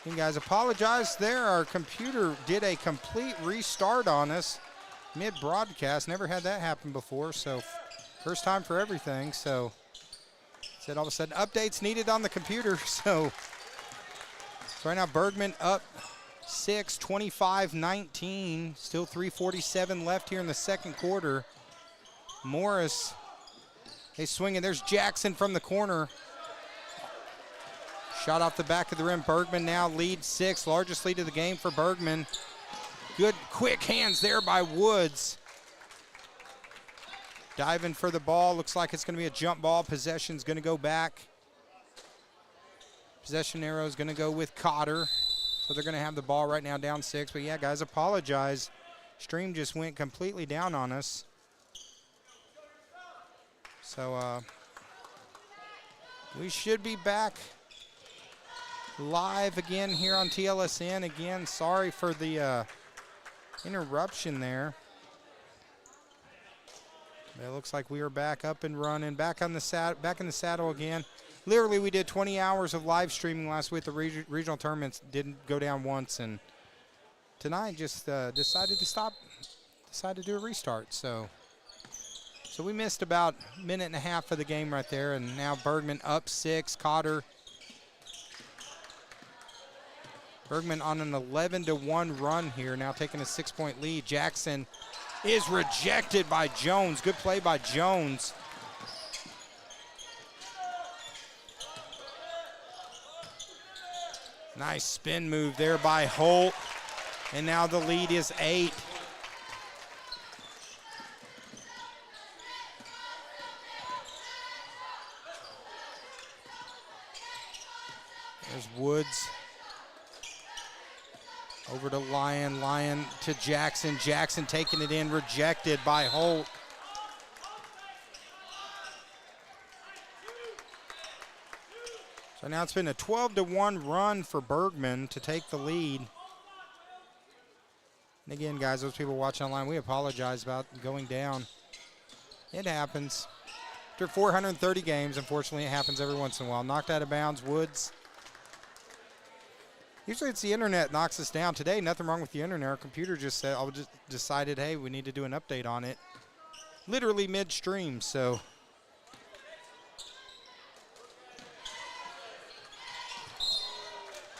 You guys, apologize there. Our computer did a complete restart on us mid-broadcast. Never had that happen before, so first time for everything. So said all of a sudden updates needed on the computer. So right now Bergman up 6, 25-19. Still 3:47 left here in the second quarter. Morris, they swing it. There's Jackson from the corner. Shot off the back of the rim. Bergman now leads 6, largest lead of the game for Bergman. Good quick hands there by Woods. Diving for the ball. Looks like it's going to be a jump ball. Possession's going to go back. Possession arrow is going to go with Cotter. So they're going to have the ball right now down 6. But yeah, guys, apologize. Stream just went completely down on us. So we should be back live again here on TLSN. Again, sorry for the interruption there. But it looks like we are back up and running, back in the saddle again. Literally, we did 20 hours of live streaming last week. The regional tournaments didn't go down once, and tonight just decided to do a restart. So we missed about a minute and a half of the game right there, and now Bergman up 6. Cotter. Bergman on an 11-1 run here, now taking a 6-point lead. Jackson is rejected by Jones. Good play by Jones. Nice spin move there by Holt. And now the lead is 8. There's Woods. Over to Lyon. Lyon to Jackson. Jackson taking it in, rejected by Holt. So now it's been a 12-1 run for Bergman to take the lead. And again, guys, those people watching online, we apologize about going down. It happens. After 430 games, unfortunately, it happens every once in a while. Knocked out of bounds, Woods. Usually it's the internet knocks us down. Today, nothing wrong with the internet. Our computer just decided, hey, we need to do an update on it. Literally midstream, so.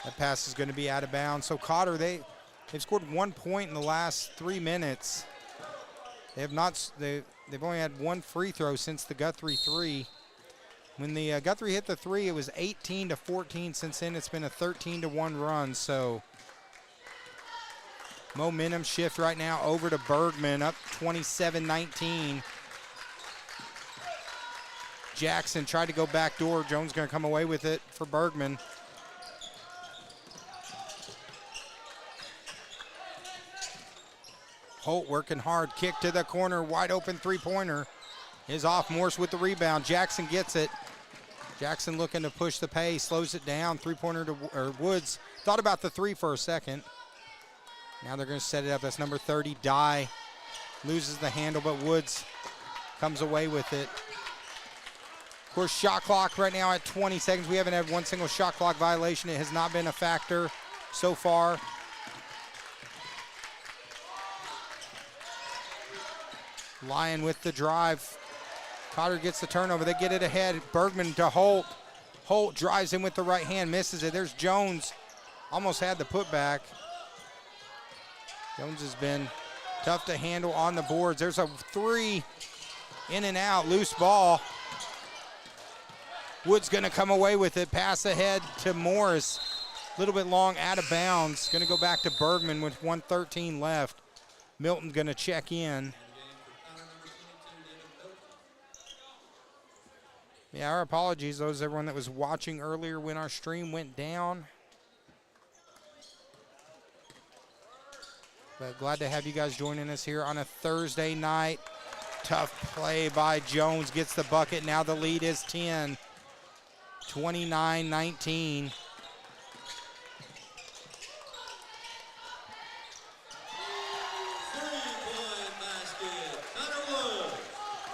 That pass is going to be out of bounds. So Cotter, they've scored 1 point in the last 3 minutes. They've only had one free throw since the Guthrie 3. When the Guthrie hit the 3, it was 18-14. Since then, it's been a 13-1 run. So momentum shift right now over to Bergman, up 27-19. Jackson tried to go back door. Jones going to come away with it for Bergman. Holt working hard. Kick to the corner. Wide open three-pointer is off. Morse with the rebound. Jackson gets it. Jackson looking to push the pace. Slows it down. Three-pointer to Woods. Thought about the 3 for a second. Now they're going to set it up. That's number 30, Dye. Loses the handle, but Woods comes away with it. Of course, shot clock right now at 20 seconds. We haven't had one single shot clock violation. It has not been a factor so far. Lyon with the drive. Cotter gets the turnover. They get it ahead. Bergman to Holt. Holt drives in with the right hand, misses it. There's Jones. Almost had the putback. Jones has been tough to handle on the boards. There's a 3 in and out, loose ball. Wood's going to come away with it. Pass ahead to Morris. A little bit long, out of bounds. Going to go back to Bergman with 1:13 left. Milton going to check in. Yeah, our apologies, those everyone that was watching earlier when our stream went down. But glad to have you guys joining us here on a Thursday night. Tough play by Jones, gets the bucket. Now the lead is 10, 29-19.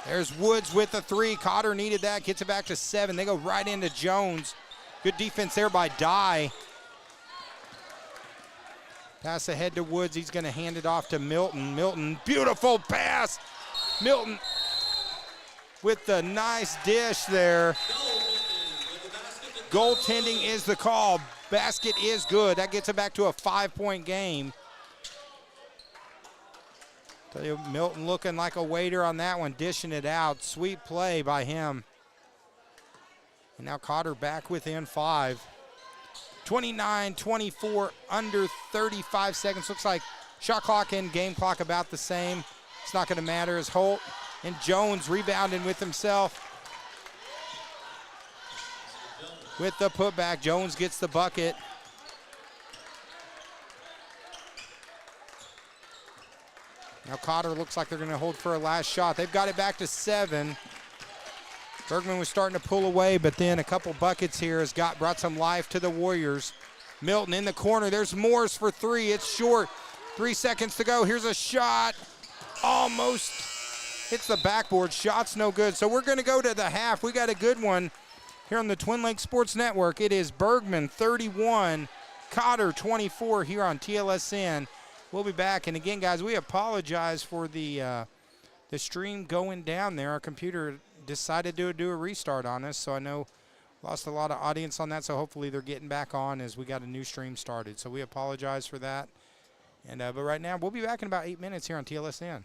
There's Woods with the 3. Cotter needed that, gets it back to 7. They go right into Jones. Good defense there by Dye. Pass ahead to Woods. He's going to hand it off to Milton. Milton, beautiful pass. Milton with the nice dish there. Goaltending is the call. Basket is good. That gets it back to a 5-point game. Tell you, Milton looking like a waiter on that one, dishing it out. Sweet play by him. And now Cotter back within 5. 29-24, under 35 seconds. Looks like shot clock and game clock about the same. It's not going to matter as Holt and Jones rebounding with himself. With the putback, Jones gets the bucket. Now Cotter looks like they're going to hold for a last shot. They've got it back to 7. Bergman was starting to pull away, but then a couple buckets here has brought some life to the Warriors. Milton in the corner. There's Morris for 3. It's short. 3 seconds to go. Here's a shot. Almost hits the backboard. Shot's no good. So we're going to go to the half. We got a good one here on the Twin Lakes Sports Network. It is Bergman 31, Cotter 24 here on TLSN. We'll be back. And again, guys, we apologize for the stream going down there. Our computer decided to do a restart on us, so I know lost a lot of audience on that, so hopefully they're getting back on as we got a new stream started. So we apologize for that. And but right now, we'll be back in about 8 minutes here on TLSN.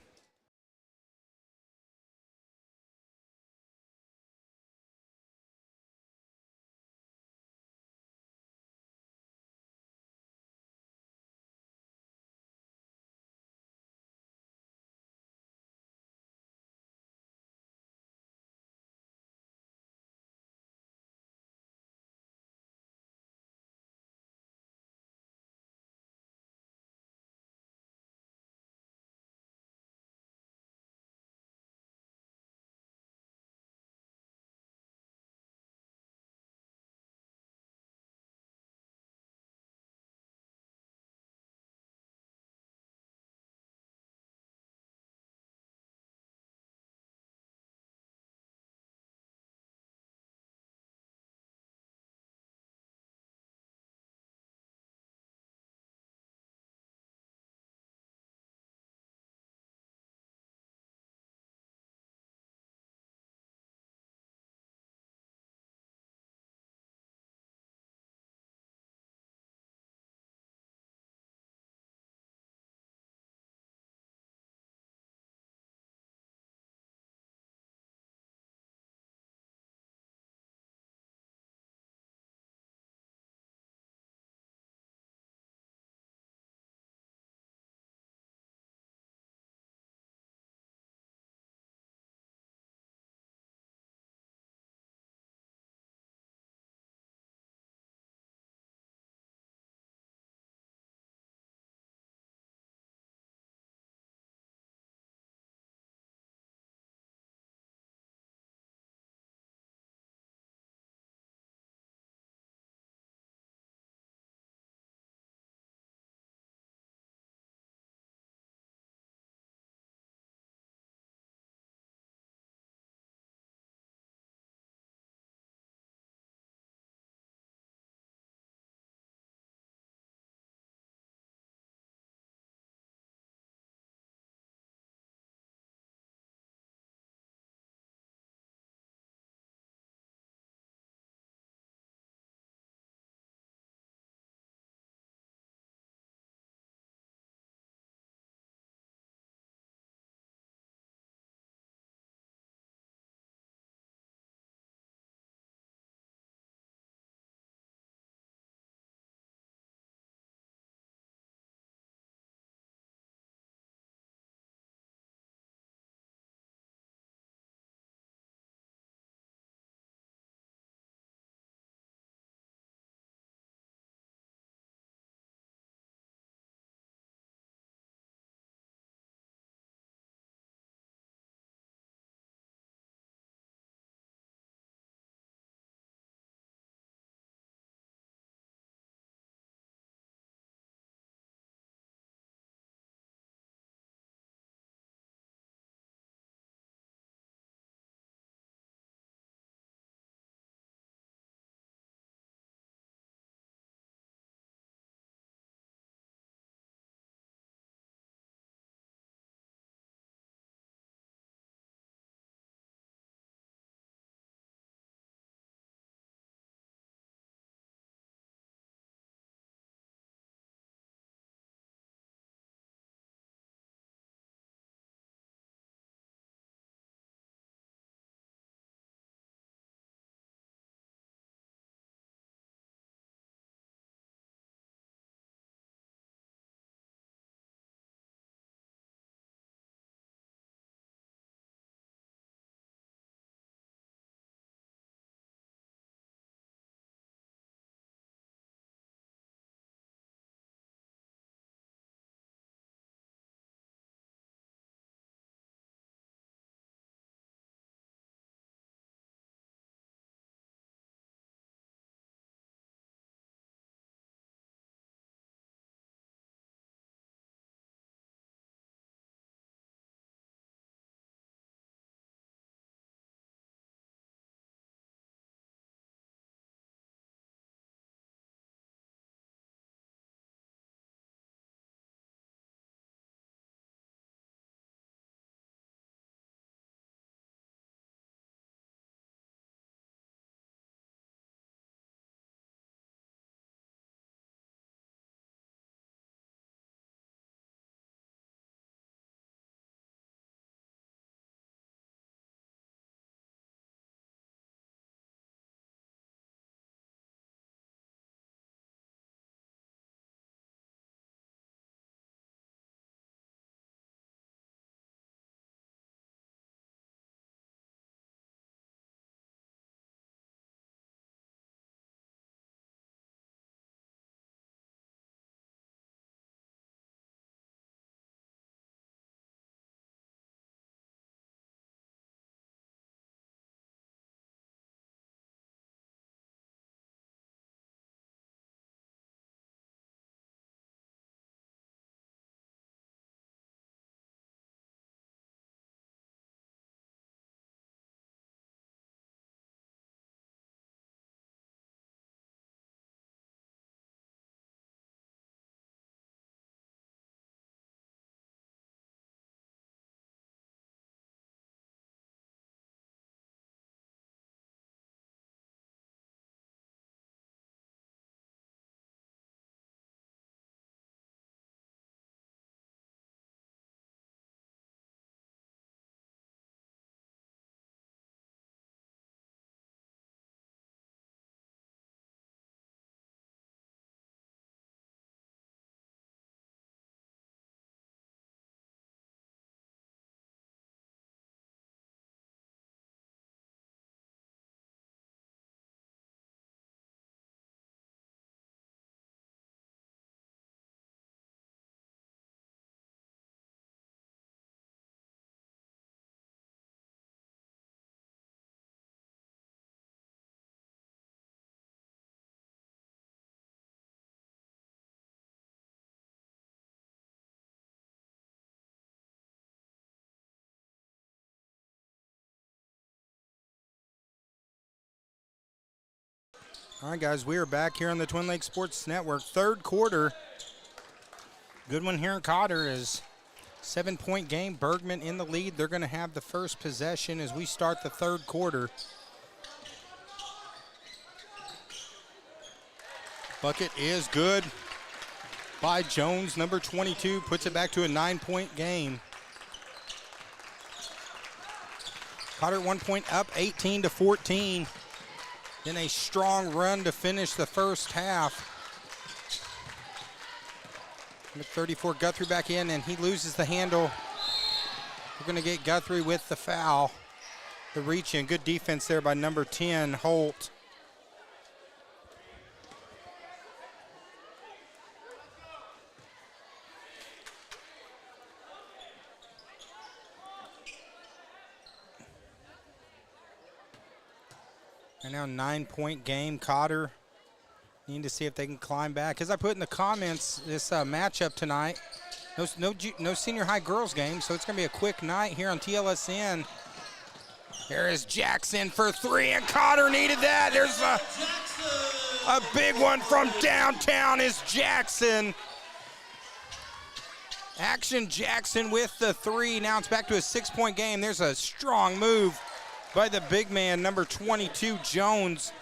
All right, guys, we are back here on the Twin Lakes Sports Network. Third quarter. Good one here in Cotter is 7-point game. Bergman in the lead. They're going to have the first possession as we start the third quarter. Bucket is good by Jones, number 22, puts it back to a 9-point game. Cotter 1 point up, 18-14. Then a strong run to finish the first half. Number 34, Guthrie back in, and he loses the handle. We're going to get Guthrie with the foul. The reach in, good defense there by number 10, Holt. And now 9-point game. Cotter need to see if they can climb back. As I put in the comments, this matchup tonight, no senior high girls game, so it's going to be a quick night here on TLSN. There is Jackson for three, and Cotter needed that. There's a big one from downtown is Jackson. Action Jackson with the three. Now it's back to a 6-point game. There's a strong move by the big man, number 22, Jones,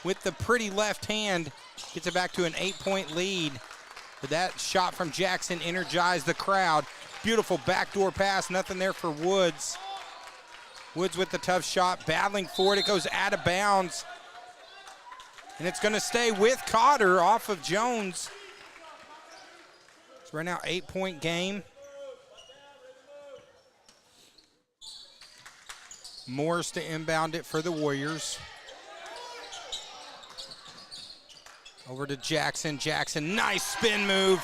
with the pretty left hand. Gets it back to an 8-point lead. But that shot from Jackson energized the crowd. Beautiful backdoor pass, nothing there for Woods. Woods with the tough shot, battling for it. It goes out of bounds. And it's going to stay with Cotter off of Jones. So right now, 8-point game. Morris to inbound it for the Warriors. Over to Jackson. Jackson, nice spin move.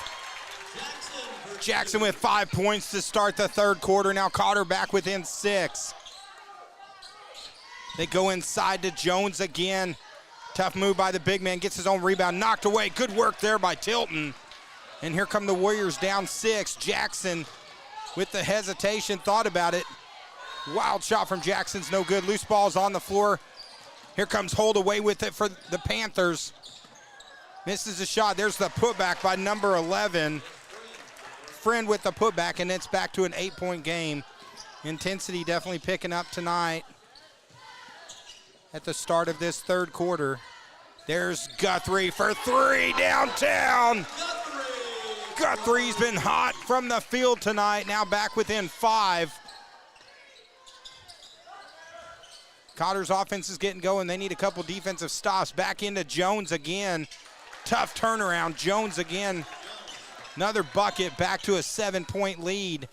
Jackson with 5 points to start the third quarter. Now Cotter back within 6. They go inside to Jones again. Tough move by the big man. Gets his own rebound. Knocked away. Good work there by Tilton. And here come the Warriors down 6. Jackson with the hesitation. Thought about it. Wild shot from Jackson's no good. Loose ball's on the floor. Here comes Holt away with it for the Panthers. Misses the shot. There's the putback by number 11. Friend with the putback, and it's back to an 8-point game. Intensity definitely picking up tonight at the start of this third quarter. There's Guthrie for three downtown. Guthrie's been hot from the field tonight. Now back within 5. Cotter's offense is getting going. They need a couple defensive stops. Back into Jones again. Tough turnaround. Jones again. Another bucket, back to a 7-point lead.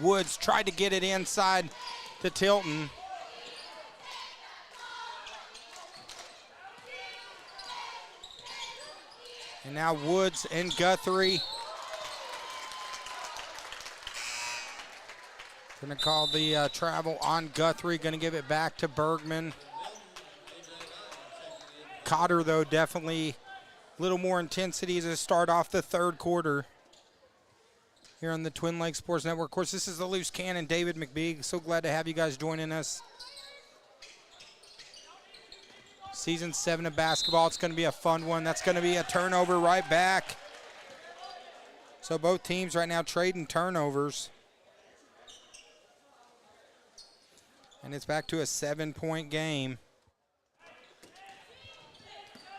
Woods tried to get it inside to Tilton. And now Woods and Guthrie. Going to call the travel on Guthrie. Going to give it back to Bergman. Cotter, though, definitely a little more intensity as they start off the third quarter here on the Twin Lakes Sports Network. Of course, this is the Loose Cannon, David McBeag. So glad to have you guys joining us. Season 7 of basketball. It's going to be a fun one. That's going to be a turnover right back. So both teams right now trading turnovers. And it's back to a 7-point game.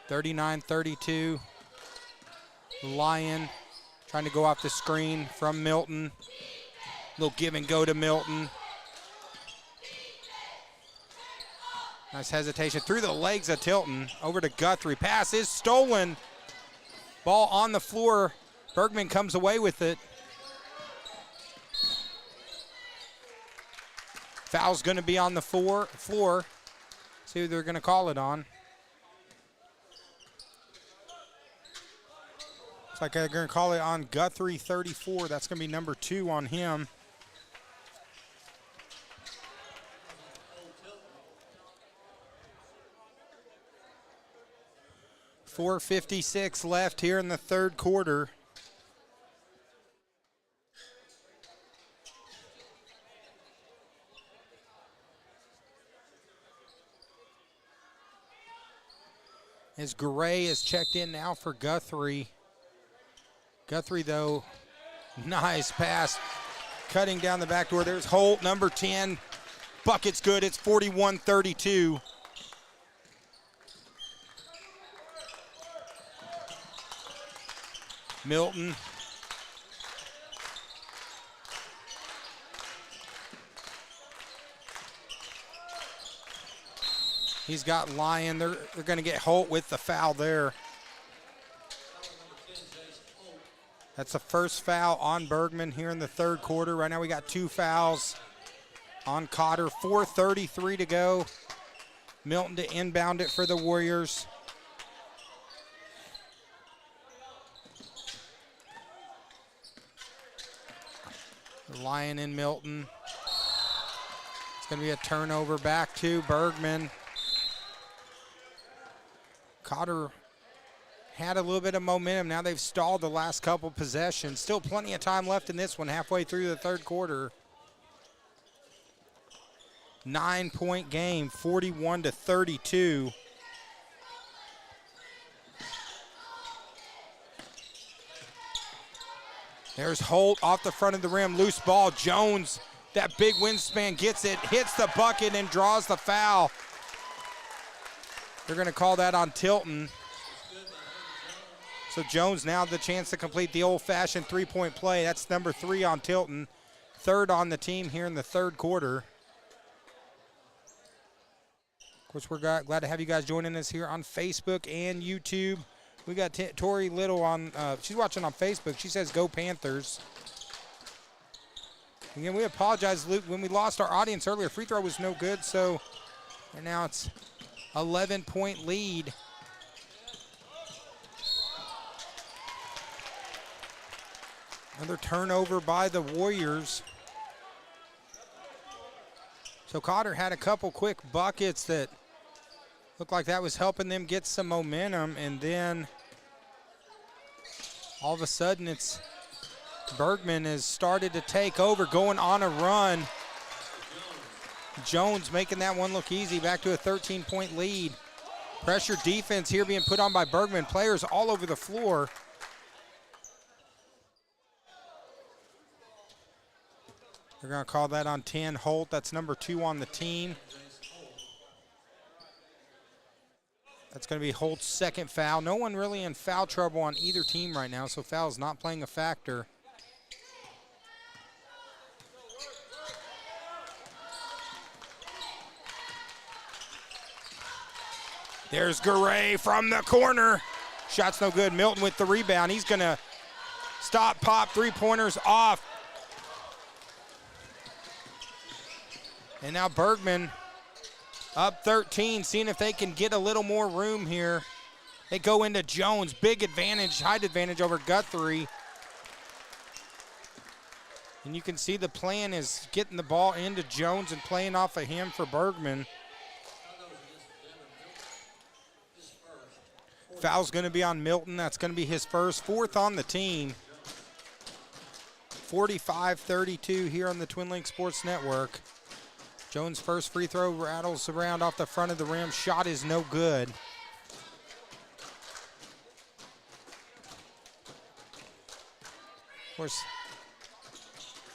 39-32. Lyon trying to go off the screen from Milton. Little give and go to Milton. Nice hesitation through the legs of Tilton. Over to Guthrie. Pass is stolen. Ball on the floor. Bergman comes away with it. Foul's going to be on the floor. See who they're going to call it on. Looks like they're going to call it on Guthrie, 34. That's going to be number 2 on him. .456 left here in the third quarter. as Garay is checked in now for Guthrie. Guthrie, though, nice pass. Cutting down the back door. There's Holt, number 10. Bucket's good. It's 41-32. Milton. He's got Lyon. They're going to get Holt with the foul there. That's the first foul on Bergman here in the third quarter. Right now we got 2 fouls on Cotter. 4:33 to go. Milton to inbound it for the Warriors. Lyon and Milton. It's going to be a turnover back to Bergman. Cotter had a little bit of momentum. Now they've stalled the last couple possessions. Still plenty of time left in this one, halfway through the third quarter. 9-point game, 41-32. There's Holt off the front of the rim, loose ball. Jones, that big wingspan, gets it, hits the bucket and draws the foul. They're going to call that on Tilton. So Jones now the chance to complete the old-fashioned three-point play. That's number 3 on Tilton. Third on the team here in the third quarter. Of course, we're glad to have you guys joining us here on Facebook and YouTube. We got Tori Little on, she's watching on Facebook. She says, go Panthers. Again, we apologize, Luke. When we lost our audience earlier, free throw was no good, so and now it's 11-point lead. Another turnover by the Warriors. So Cotter had a couple quick buckets that looked like that was helping them get some momentum, and then all of a sudden it's Bergman has started to take over, going on a run. Jones making that one look easy, back to a 13-point lead. Pressure defense here being put on by Bergman. Players all over the floor. They're going to call that on 10. Holt, that's number 2 on the team. That's going to be Holt's second foul. No one really in foul trouble on either team right now, so foul's not playing a factor. There's Garay from the corner. Shot's no good. Milton with the rebound. He's going to stop, pop, three-pointers off. And now Bergman up 13, seeing if they can get a little more room here. They go into Jones. Big advantage, height advantage over Guthrie. And you can see the plan is getting the ball into Jones and playing off of him for Bergman. Foul's going to be on Milton. That's going to be his first, 4th on the team. 45-32 here on the Twin Link Sports Network. Jones' first free throw rattles around off the front of the rim. Shot is no good. Of course,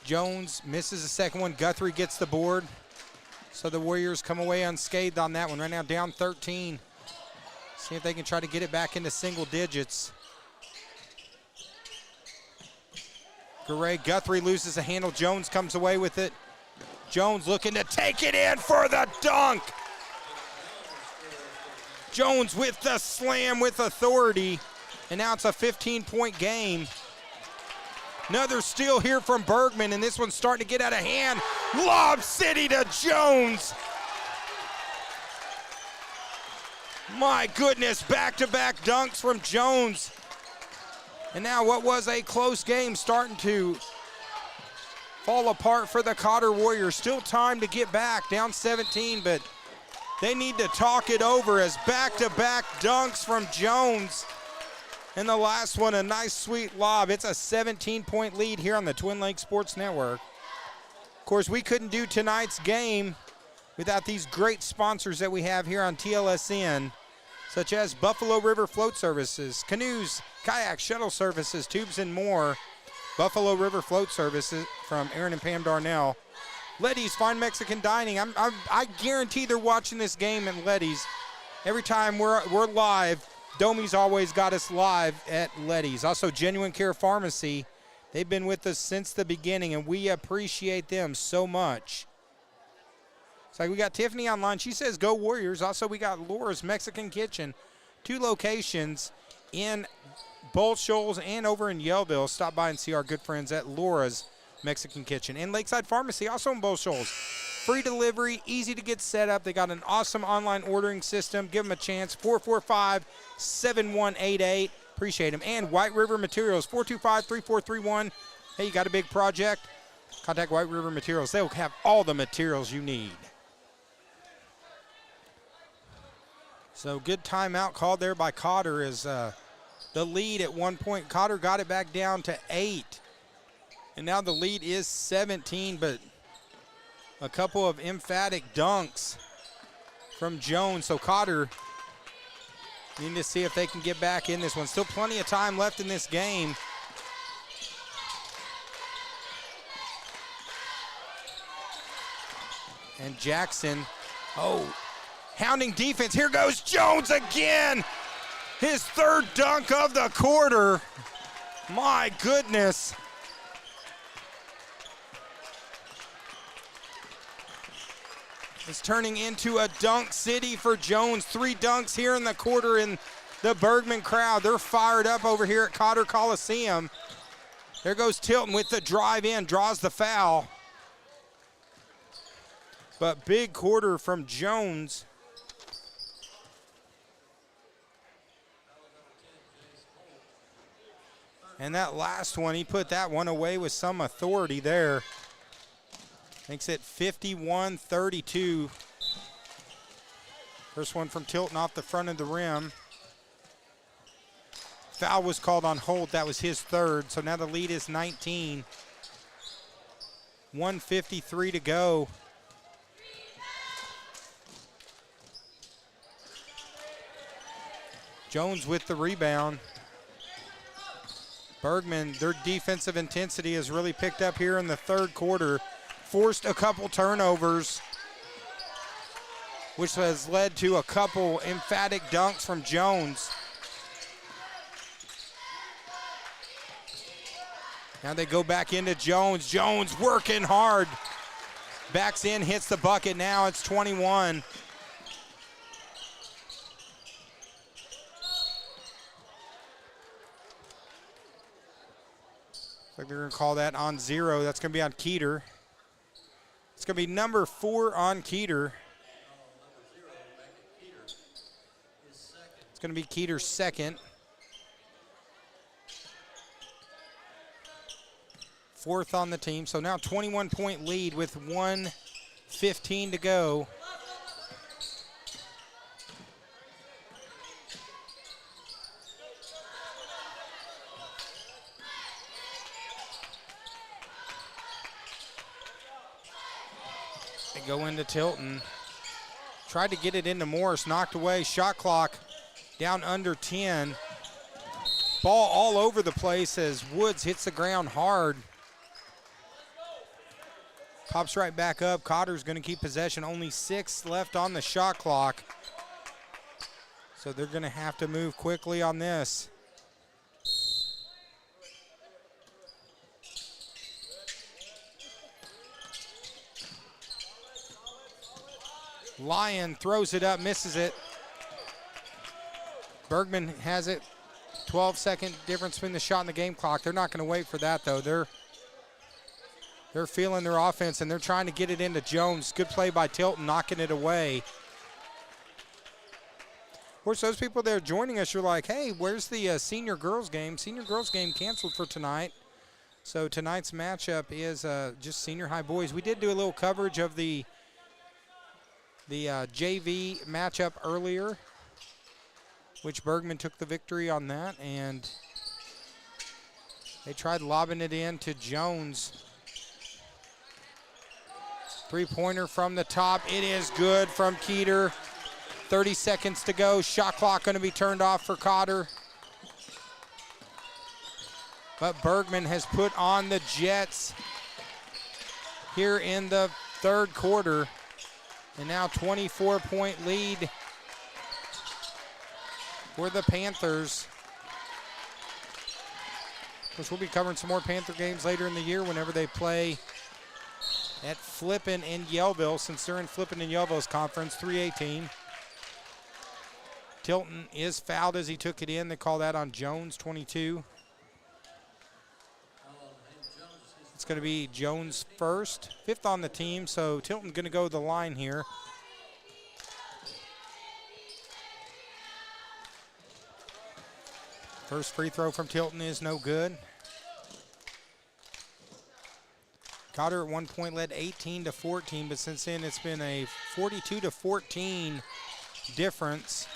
Jones misses the second one. Guthrie gets the board. So the Warriors come away unscathed on that one. Right now down 13. See if they can try to get it back into single digits. Guthrie loses the handle. Jones comes away with it. Jones looking to take it in for the dunk. Jones with the slam with authority. And now it's a 15-point game. Another steal here from Bergman, and this one's starting to get out of hand. Lob City to Jones. My goodness, back-to-back dunks from Jones. And now what was a close game starting to fall apart for the Cotter Warriors. Still time to get back, down 17, but they need to talk it over as back-to-back dunks from Jones. And the last one, a nice sweet lob. It's a 17-point lead here on the Twin Lakes Sports Network. Of course, we couldn't do tonight's game without these great sponsors that we have here on TLSN. such as Buffalo River Float Services, canoes, kayaks, shuttle services, tubes, and more. Buffalo River Float Services from Aaron and Pam Darnell. Letty's Fine Mexican Dining. I guarantee they're watching this game at Letty's. Every time we're live, Domi's always got us live at Letty's. Also, Genuine Care Pharmacy. They've been with us since the beginning, and we appreciate them so much. So we got Tiffany online. She says, go Warriors. Also, we got Laura's Mexican Kitchen. 2 locations in Bull Shoals and over in Yellville. Stop by and see our good friends at Laura's Mexican Kitchen. And Lakeside Pharmacy, also in Bull Shoals. Free delivery, easy to get set up. They got an awesome online ordering system. Give them a chance. 445-7188. Appreciate them. And White River Materials, 425-3431. Hey, you got a big project? Contact White River Materials. They'll have all the materials you need. So good timeout called there by Cotter as the lead at one point. Cotter got it back down to 8. And now the lead is 17, but a couple of emphatic dunks from Jones. So Cotter need to see if they can get back in this one. Still plenty of time left in this game. And Jackson, hounding defense. Here goes Jones again. His 3rd dunk of the quarter. My goodness. It's turning into a dunk city for Jones. 3 dunks here in the quarter, and the Bergman crowd, they're fired up over here at Cotter Coliseum. There goes Tilton with the drive in, draws the foul. But big quarter from Jones. And that last one, he put that one away with some authority there. Makes it 51-32. First one from Tilton off the front of the rim. Foul was called on Holt. That was his 3rd. So now the lead is 19. 1:53 to go. Jones with the rebound. Bergman, their defensive intensity has really picked up here in the 3rd quarter. Forced a couple turnovers, which has led to a couple emphatic dunks from Jones. Now they go back into Jones. Jones working hard. Backs in, hits the bucket. Now it's 21. Looks like they're going to call that on 0. That's going to be on Keeter. It's going to be number 4 on Keeter. It's going to be Keeter's 2nd. 4th on the team. So now 21-point lead with 1:15 to go. They go into Tilton. Tried to get it into Morris, knocked away. Shot clock down under 10. Ball all over the place as Woods hits the ground hard. Pops right back up. Cotter's going to keep possession. Only 6 left on the shot clock. So they're going to have to move quickly on this. Lyon throws it up, misses it. Bergman has it. 12-second difference between the shot and the game clock. They're not going to wait for that, though. They're feeling their offense, and they're trying to get it into Jones. Good play by Tilton, knocking it away. Of course, those people that are joining us, you're like, hey, where's the senior girls game? Senior girls game canceled for tonight. So tonight's matchup is just senior high boys. We did do a little coverage of the JV matchup earlier, which Bergman took the victory on that, and they tried lobbing it in to Jones. Three-pointer from the top. It is good from Keeter. 30 seconds to go. Shot clock going to be turned off for Cotter. But Bergman has put on the Jets here in the third quarter. And now 24-point lead for the Panthers. Of course, we'll be covering some more Panther games later in the year whenever they play at Flippin and Yellville, since they're in Flippin and Yellville's conference, 318. Tilton is fouled as he took it in. They call that on Jones, 22. It's going to be Jones first, 5th on the team, so Tilton's going to go to the line here. First free throw from Tilton is no good. Cotter at one point led 18-14, but since then it's been a 42-14 difference.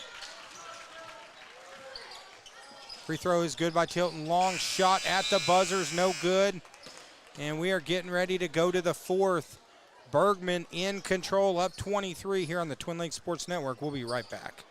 Free throw is good by Tilton. Long shot at the buzzer's no good. And we are getting ready to go to the fourth. Bergman in control, up 23 here on the Twin Lakes Sports Network. We'll be right back.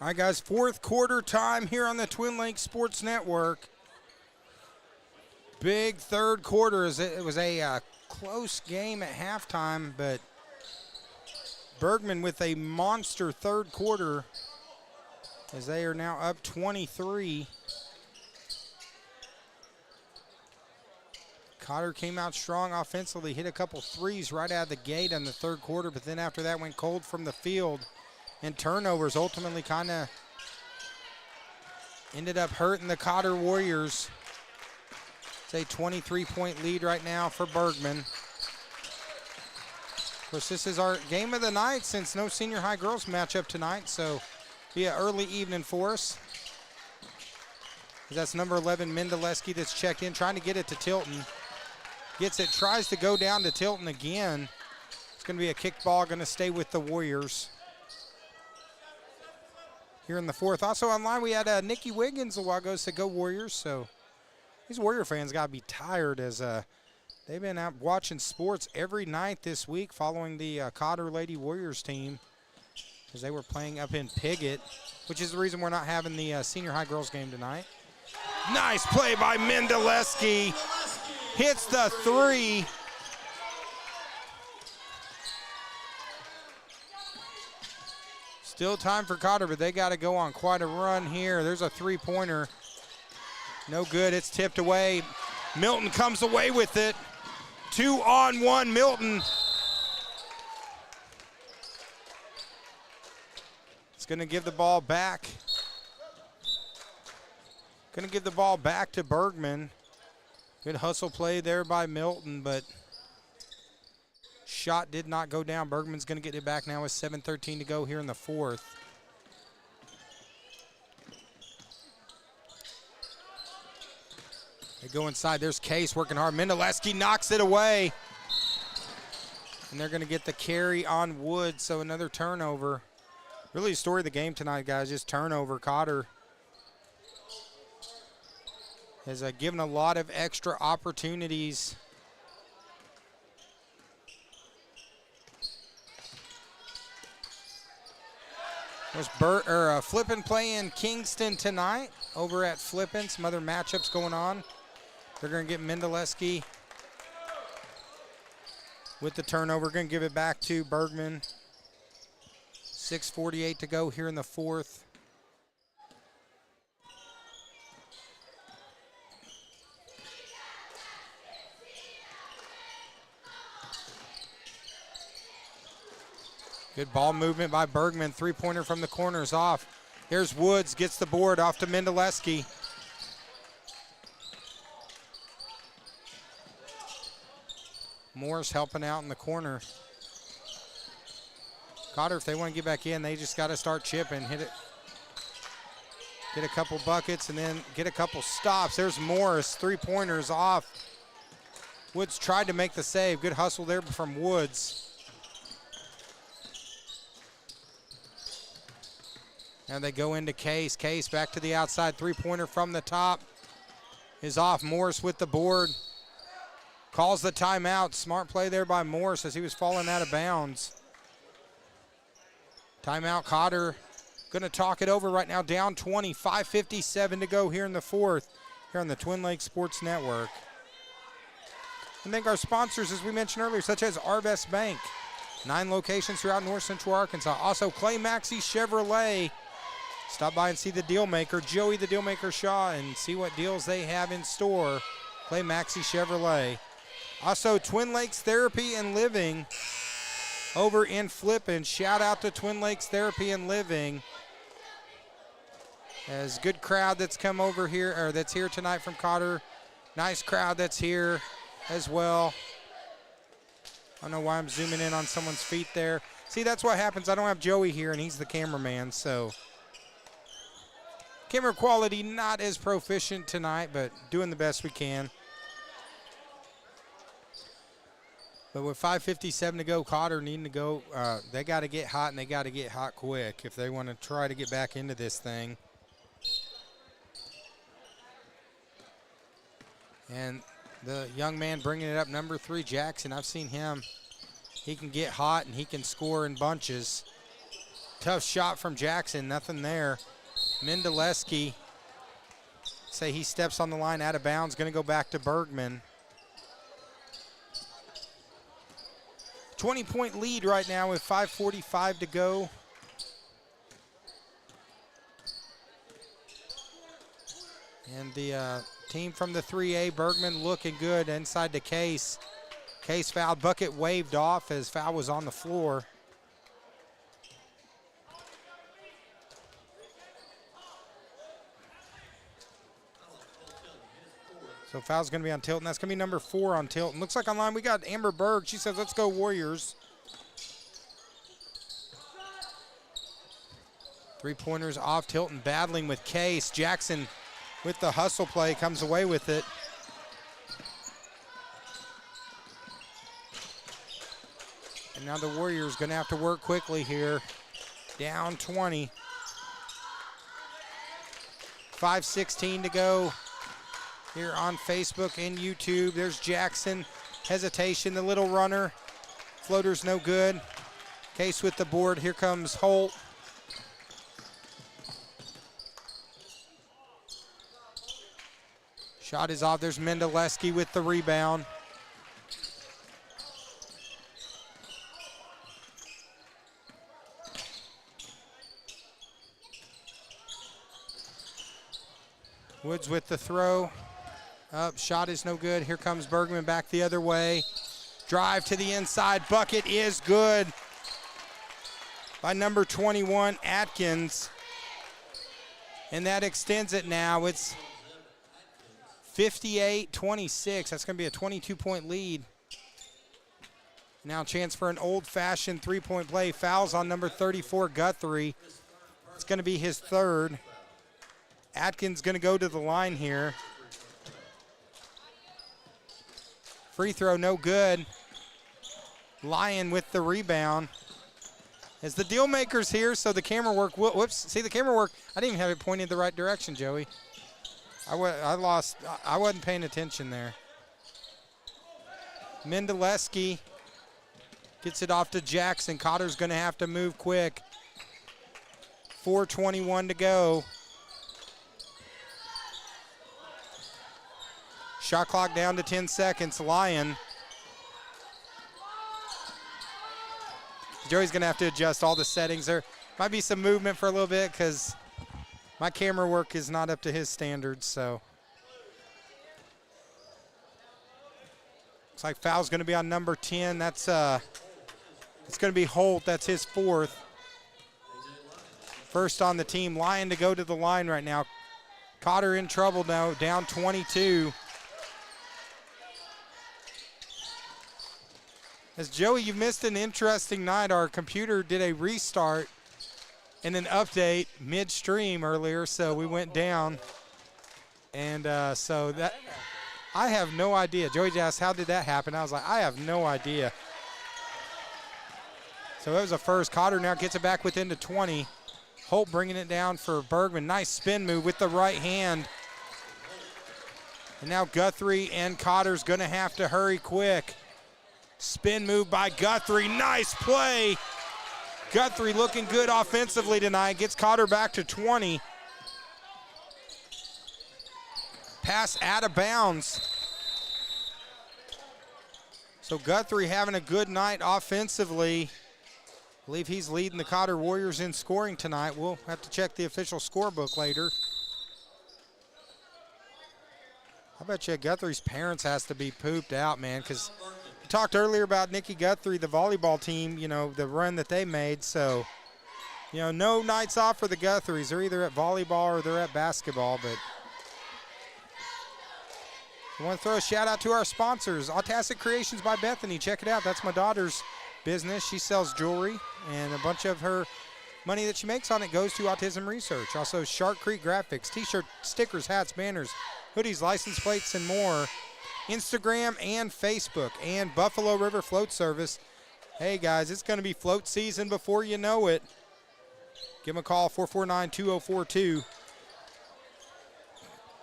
All right, guys, fourth quarter time here on the Twin Lakes Sports Network. Big third quarter. It was a close game at halftime, but Bergman with a monster third quarter as they are now up 23. Cotter came out strong offensively, hit a couple threes right out of the gate in the third quarter, but then after that went cold from the field. And turnovers ultimately kind of ended up hurting the Cotter Warriors. It's a 23-point lead right now for Bergman. Of course, this is our game of the night since no senior high girls matchup tonight, so be an early evening for us. That's number 11, Mendeleski, that's checked in, trying to get it to Tilton. Gets it, tries to go down to Tilton again. It's going to be a kick ball, going to stay with the Warriors here in the fourth. Also online, we had Nikki Wiggins a while ago said go Warriors, so these Warrior fans got to be tired as they've been out watching sports every night this week following the Cotter Lady Warriors team as they were playing up in Piggott, which is the reason we're not having the senior high girls game tonight. Nice play by Mendeleski. Hits the three. Still time for Cotter, but they got to go on quite a run here. There's a three-pointer. No good. It's tipped away. Milton comes away with it. 2-on-1 Milton. It's going to give the ball back. Going to give the ball back to Bergman. Good hustle play there by Milton, but shot did not go down. Bergman's going to get it back now with 7:13 to go here in the fourth. They go inside. There's Case working hard. Mendeleski knocks it away. And they're going to get the carry on Wood, so another turnover. Really the story of the game tonight, guys, just turnover. Cotter has given a lot of extra opportunities. There's Flippin playing Kingston tonight over at Flippin. Some other matchups going on. They're going to get Mendeleski with the turnover. Going to give it back to Bergman. 6:48 to go here in the fourth. Good ball movement by Bergman. Three-pointer from the corner is off. Here's Woods, gets the board off to Mendeleski. Morris helping out in the corner. Cotter, if they want to get back in, they just got to start chipping, hit it. Get a couple buckets and then get a couple stops. There's Morris, three-pointers off. Woods tried to make the save. Good hustle there from Woods. And they go into Case. Case back to the outside. Three-pointer from the top is off. Morris with the board. Calls the timeout. Smart play there by Morris as he was falling out of bounds. Timeout, Cotter. Going to talk it over right now. Down 20. 5:57 to go here in the fourth. Here on the Twin Lakes Sports Network. And thank our sponsors, as we mentioned earlier, such as Arvest Bank. 9 locations throughout North Central Arkansas. Also, Clay Maxey Chevrolet. Stop by and see the deal maker, Joey the Dealmaker Shaw, and see what deals they have in store. Clay Maxey Chevrolet. Also, Twin Lakes Therapy and Living over in Flippin. Shout out to Twin Lakes Therapy and Living. As good crowd that's come over here, or that's here tonight from Cotter. Nice crowd that's here as well. I don't know why I'm zooming in on someone's feet there. See, that's what happens. I don't have Joey here, and he's the cameraman, so. Camera quality not as proficient tonight, but doing the best we can. But with 5:57 to go, Cotter needing to go. They got to get hot, and they got to get hot quick if they want to try to get back into this thing. And the young man bringing it up, number 3, Jackson. I've seen him. He can get hot, and he can score in bunches. Tough shot from Jackson, nothing there. Mendeleski, say he steps on the line out of bounds, going to go back to Bergman. 20-point lead right now with 5:45 to go. And the team from the 3A, Bergman looking good inside the Case. Case fouled, bucket waved off as foul was on the floor. So foul's going to be on Tilton. That's going to be number 4 on Tilton. Looks like online we got Amber Berg. She says, let's go Warriors. Three-pointers off. Tilton battling with Case. Jackson with the hustle play comes away with it. And now the Warriors going to have to work quickly here. Down 20. 5:16 to go. Here on Facebook and YouTube, there's Jackson. Hesitation, the little runner. Floater's no good. Case with the board. Here comes Holt. Shot is off. There's Mendeleski with the rebound. Woods with the throw. Up, shot is no good. Here comes Bergman back the other way. Drive to the inside. Bucket is good by number 21, Atkins. And that extends it now. It's 58-26. That's going to be a 22-point lead. Now a chance for an old-fashioned three-point play. Fouls on number 34, Guthrie. It's going to be his third. Atkins going to go to the line here. Free throw, no good. Lyon with the rebound. As the deal maker's here, so the camera work, whoops, see the camera work, I didn't even have it pointed the right direction, Joey. I wasn't paying attention there. Mendeleski gets it off to Jackson. Cotter's gonna have to move quick. 4:21 to go. Shot clock down to 10 seconds. Lyon Joey's going to have to adjust all the settings. There might be some movement for a little bit because my camera work is not up to his standards, so. Looks like foul's going to be on number 10. That's it's going to be Holt. That's his 4th. First on the team. Lyon to go to the line right now. Cotter in trouble now, down 22. As Joey, you've missed an interesting night. Our computer did a restart and an update midstream earlier, so we went down. And so that, I have no idea. Joey asked, how did that happen? I was like, I have no idea. So it was a first. Cotter now gets it back within the 20. Holt bringing it down for Bergman. Nice spin move with the right hand. And now Guthrie and Cotter's going to have to hurry quick. Spin move by Guthrie. Nice play. Guthrie looking good offensively tonight. Gets Cotter back to 20. Pass out of bounds. So Guthrie having a good night offensively. I believe he's leading the Cotter Warriors in scoring tonight. We'll have to check the official scorebook later. I bet you Guthrie's parents has to be pooped out, man, because we talked earlier about Nikki Guthrie, the volleyball team, you know, the run that they made. So, you know, no nights off for the Guthries. They're either at volleyball or they're at basketball, but I want to throw a shout out to our sponsors, Autastic Creations by Bethany. Check it out. That's my daughter's business. She sells jewelry, and a bunch of her money that she makes on it goes to autism research. Also, Shark Creek Graphics, t-shirt, stickers, hats, banners, hoodies, license plates, and more. Instagram and Facebook, and Buffalo River Float Service. Hey, guys, it's going to be float season before you know it. Give them a call, 449-2042.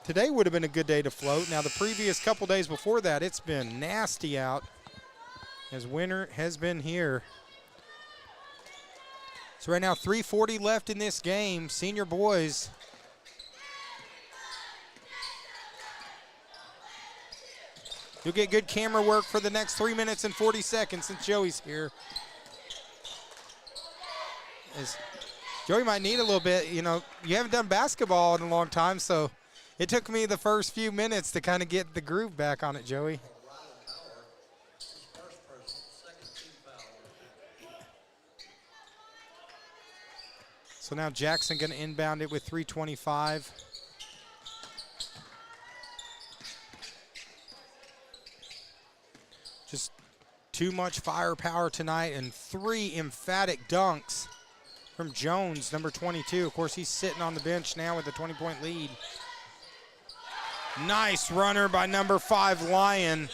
Today would have been a good day to float. Now, the previous couple days before that, it's been nasty out, as winter has been here. So right now, 3:40 left in this game. Senior boys. You'll get good camera work for the next 3 minutes and 40 seconds since Joey's here. As Joey might need a little bit, you know, you haven't done basketball in a long time, so it took me the first few minutes to kind of get the groove back on it, Joey. So now Jackson going to inbound it with 3:25. Just too much firepower tonight, and 3 emphatic dunks from Jones, number 22. Of course, he's sitting on the bench now with a 20-point lead. Nice runner by number 5, Lyon.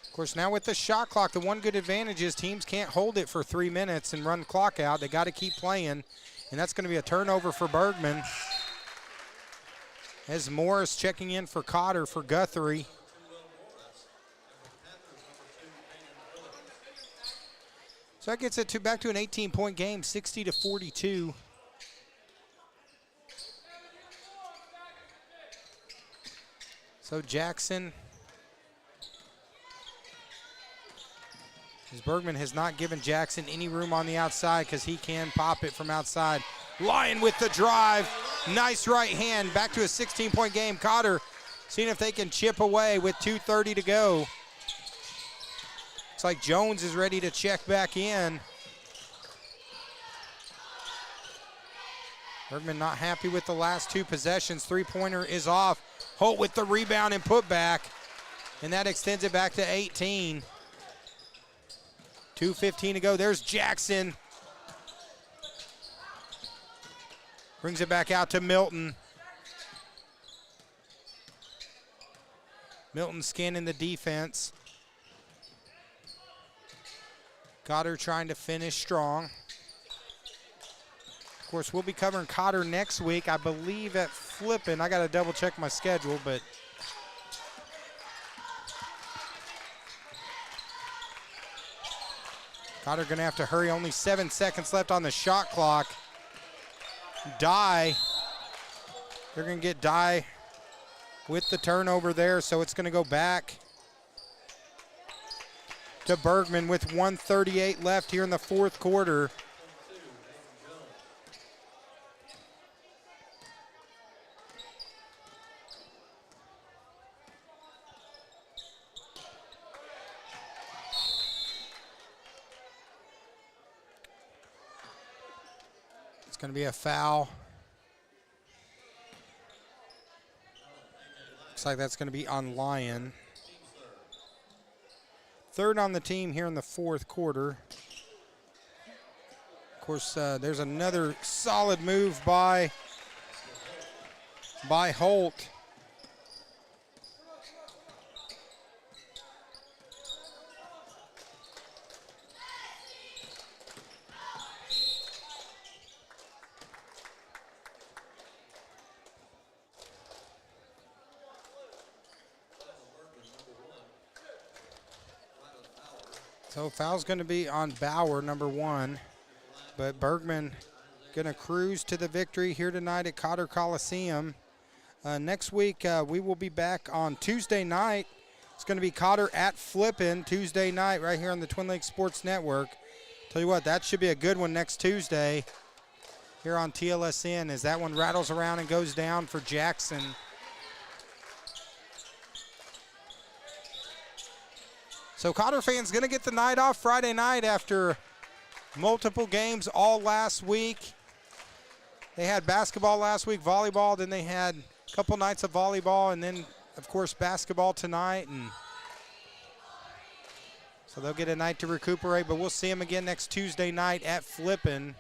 Of course, now with the shot clock, the one good advantage is teams can't hold it for 3 minutes and run the clock out. They got to keep playing, and that's going to be a turnover for Bergman. As Morris checking in for Cotter for Guthrie. So that gets it back to an 18-point game, 60-42. So Jackson. As Bergman has not given Jackson any room on the outside because he can pop it from outside. Lyon with the drive. Nice right hand. Back to a 16-point game. Cotter seeing if they can chip away with 2:30 to go. Looks like Jones is ready to check back in. Bergman not happy with the last 2 possessions. 3-pointer is off. Holt with the rebound and put back. And that extends it back to 18. 2:15 to go. There's Jackson. Brings it back out to Milton. Milton scanning the defense. Cotter trying to finish strong. Of course, we'll be covering Cotter next week, I believe, at Flippin'. I got to double check my schedule, but Cotter going to have to hurry. Only 7 seconds left on the shot clock. Dye They're going to get Dye with the turnover there, so it's going to go back to Bergman with 1:38 left here in the fourth quarter. It's going to be a foul. Looks like that's going to be on Lyon. Third on the team here in the fourth quarter. Of course, there's another solid move by Holt. So foul's going to be on Bauer, number 1. But Bergman going to cruise to the victory here tonight at Cotter Coliseum. Next week, we will be back on Tuesday night. It's going to be Cotter at Flippin Tuesday night right here on the Twin Lakes Sports Network. Tell you what, that should be a good one next Tuesday here on TLSN as that one rattles around and goes down for Jackson. So Cotter fans going to get the night off Friday night after multiple games all last week. They had basketball last week, volleyball, then they had a couple nights of volleyball, and then, of course, basketball tonight. And so they'll get a night to recuperate, but we'll see them again next Tuesday night at Flippin.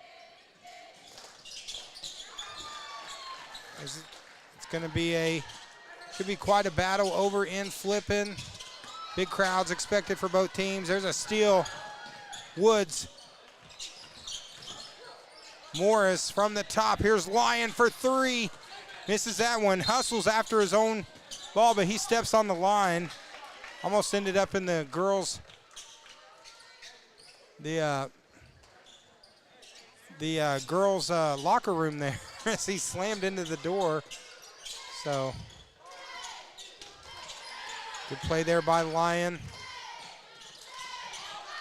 It's going to should be quite a battle over in Flippin. Big crowds expected for both teams. There's a steal. Woods. Morris from the top. Here's Lyon for 3. Misses that one. Hustles after his own ball, but he steps on the line. Almost ended up in the girls' girls' locker room there as he slammed into the door. So good play there by Lyon.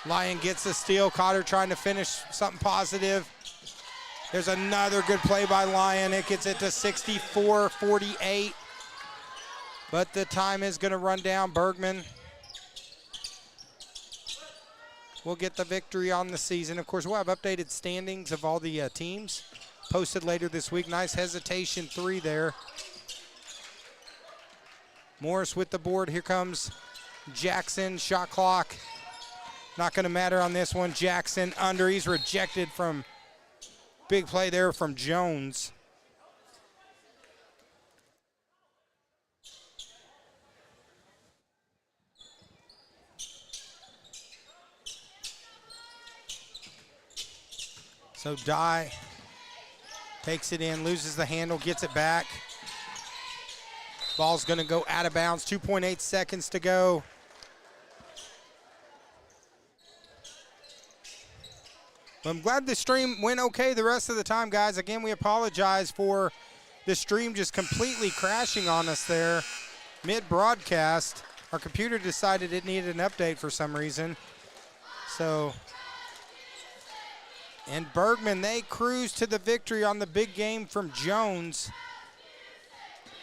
Lyon gets the steal. Cotter trying to finish something positive. There's another good play by Lyon. It gets it to 64-48. But the time is going to run down. Bergman will get the victory on the season. Of course, we'll have updated standings of all the teams posted later this week. Nice hesitation 3 there. Morris with the board. Here comes Jackson. Shot clock not going to matter on this one. Jackson under. He's rejected from big play there from Jones. So Dye takes it in, loses the handle, gets it back. Ball's going to go out of bounds. 2.8 seconds to go. Well, I'm glad the stream went okay the rest of the time, guys. Again, we apologize for the stream just completely crashing on us there mid-broadcast. Our computer decided it needed an update for some reason. So, and Bergman, they cruise to the victory on the big game from Jones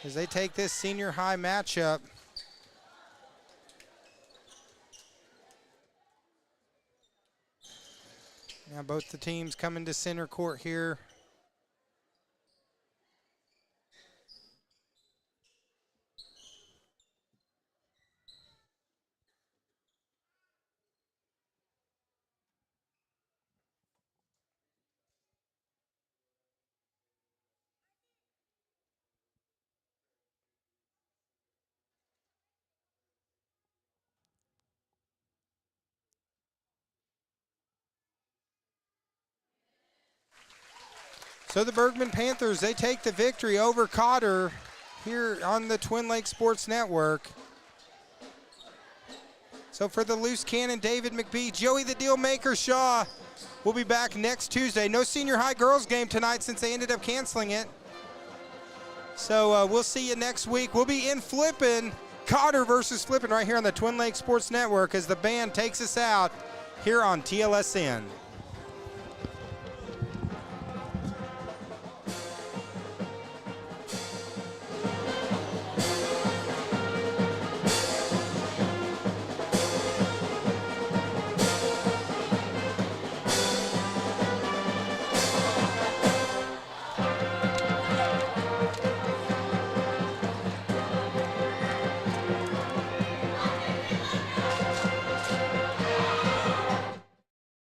as they take this senior high matchup. Now both the teams coming to center court here. So the Bergman Panthers, they take the victory over Cotter here on the Twin Lakes Sports Network. So for the loose cannon, David McBee, Joey the Deal Maker Shaw will be back next Tuesday. No senior high girls game tonight since they ended up canceling it. So we'll see you next week. We'll be in Flippin', Cotter versus Flippin' right here on the Twin Lakes Sports Network as the band takes us out here on TLSN.